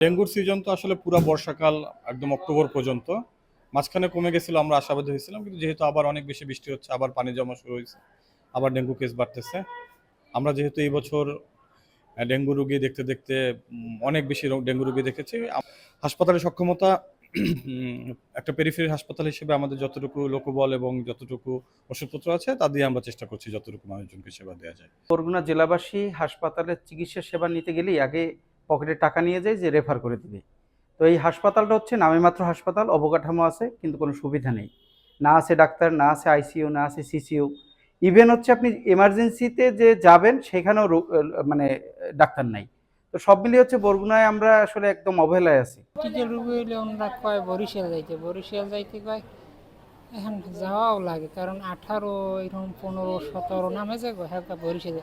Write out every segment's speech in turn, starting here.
ডেঙ্গুর সিজন তো আসলে পুরো বর্ষাকাল একদম অক্টোবর পর্যন্ত। মাঝখানে কমে গেছিল, আমরা আশাবাদী হয়েছিলাম, কিন্তু যেহেতু আবার অনেক বেশি বৃষ্টি হচ্ছে, আবার পানি জমা শুরু হয়েছে, আবার ডেঙ্গু কেস বাড়তেছে। আমরা যেহেতু এই বছর ডেঙ্গু রোগী দেখতে দেখতে অনেক বেশি ডেঙ্গু রোগী দেখেছি। হাসপাতালের সক্ষমতা একটা পেরিফেরি হাসপাতাল হিসেবে আমাদের যতটুকু লোকবল এবং যতটুকু ওষুধপত্র আছে তা দিয়ে আমরা চেষ্টা করছি যতটুকু মানুষজনকে সেবা দেওয়া যায়। বরগুনা জেলাবাসী হাসপাতালের চিকিৎসা সেবা নিতে গেলেই আগে পকেটে টাকা নিয়ে যায় যে রেফার করে দিবে। তো এই হাসপাতালটা হচ্ছে নামে মাত্র হাসপাতাল, অবকাঠামো আছে কিন্তু কোনো সুবিধা নেই। না আছে ডাক্তার, না আছে আইসিইউ, না আছে সিসিইউ। ইভেন হচ্ছে আপনি এমার্জেন্সিতে যে যাবেন সেখানেও মানে ডাক্তার নাই। তো সব মিলিয়ে হচ্ছে বরগুনায় আমরা আসলে একদম অবহেলায় আছি। টিকে রুগী হইলে ওনারা কয় বরিশাল যাইতে কয়। এখন যাওয়াও লাগে, কারণ 18 এরকম 15-17 নামে যায় হ্যাঁ বরিশালে।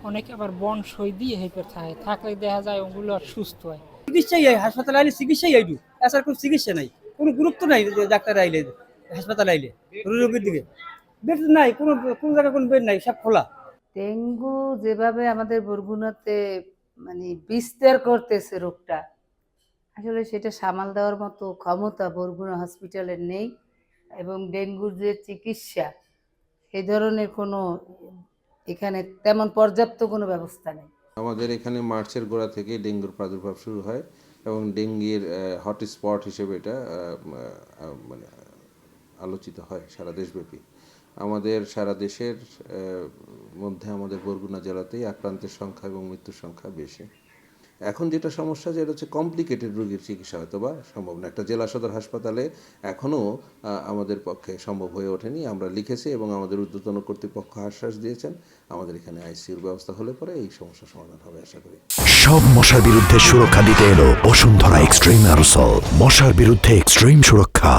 অনেকে আবার বন সই দিয়ে হেপে থাকলে দেখা যায় ওগুলো আর সুস্থ হয়। চিকিৎসাই হাসপাতালে আইলে চিকিৎসাই আইডু, এছাড়া কোনো চিকিৎসা নাই, কোনো গুরুত্ব নাই। ডাক্তার আইলে হাসপাতালে আইলে রোগীর দিকে বেড নাই, কোনো কোনো জায়গায় কোনো বেড নাই, সব খোলা। ডেঙ্গু যেভাবে আমাদের বরগুনাতে মানে বিস্তার করতেছে রোগটা, আসলে সেটা সামাল দেওয়ার মতো ক্ষমতা বরগুনা হসপিটালের নেই। এবং ডেঙ্গুর যে চিকিৎসা, এই ধরনের কোনো এখানে তেমন পর্যাপ্ত কোনো ব্যবস্থা নেই। আমাদের এখানে মার্চের গোড়া থেকে ডেঙ্গুর প্রাদুর্ভাব শুরু হয় এবং ডেঙ্গির হটস্পট হিসেবে এটা মানে আলোচিত হয় সারা দেশব্যাপী। আমাদের সারা দেশের মধ্যে আমাদের বরগুনা জেলাতেই আক্রান্তের সংখ্যা এবং মৃত্যুর সংখ্যা বেশি। এখন যেটা সমস্যা, যেটা হচ্ছে কমপ্লিকেটেড রোগীর চিকিৎসা হয়তো বা সম্ভব না। একটা জেলা সদর হাসপাতালে এখনও আমাদের পক্ষে সম্ভব হয়ে ওঠেনি। আমরা লিখেছি এবং আমাদের ঊর্ধ্বতন কর্তৃপক্ষ আশ্বাস দিয়েছেন আমাদের এখানে আইসিইউর ব্যবস্থা হলে পরে এই সমস্যার সমাধান হবে আশা করি। সব মশার বিরুদ্ধে সুরক্ষা দিতে এলো বসুন্ধরা এক্সট্রিম অ্যারোসল, মশার বিরুদ্ধে এক্সট্রিম সুরক্ষা।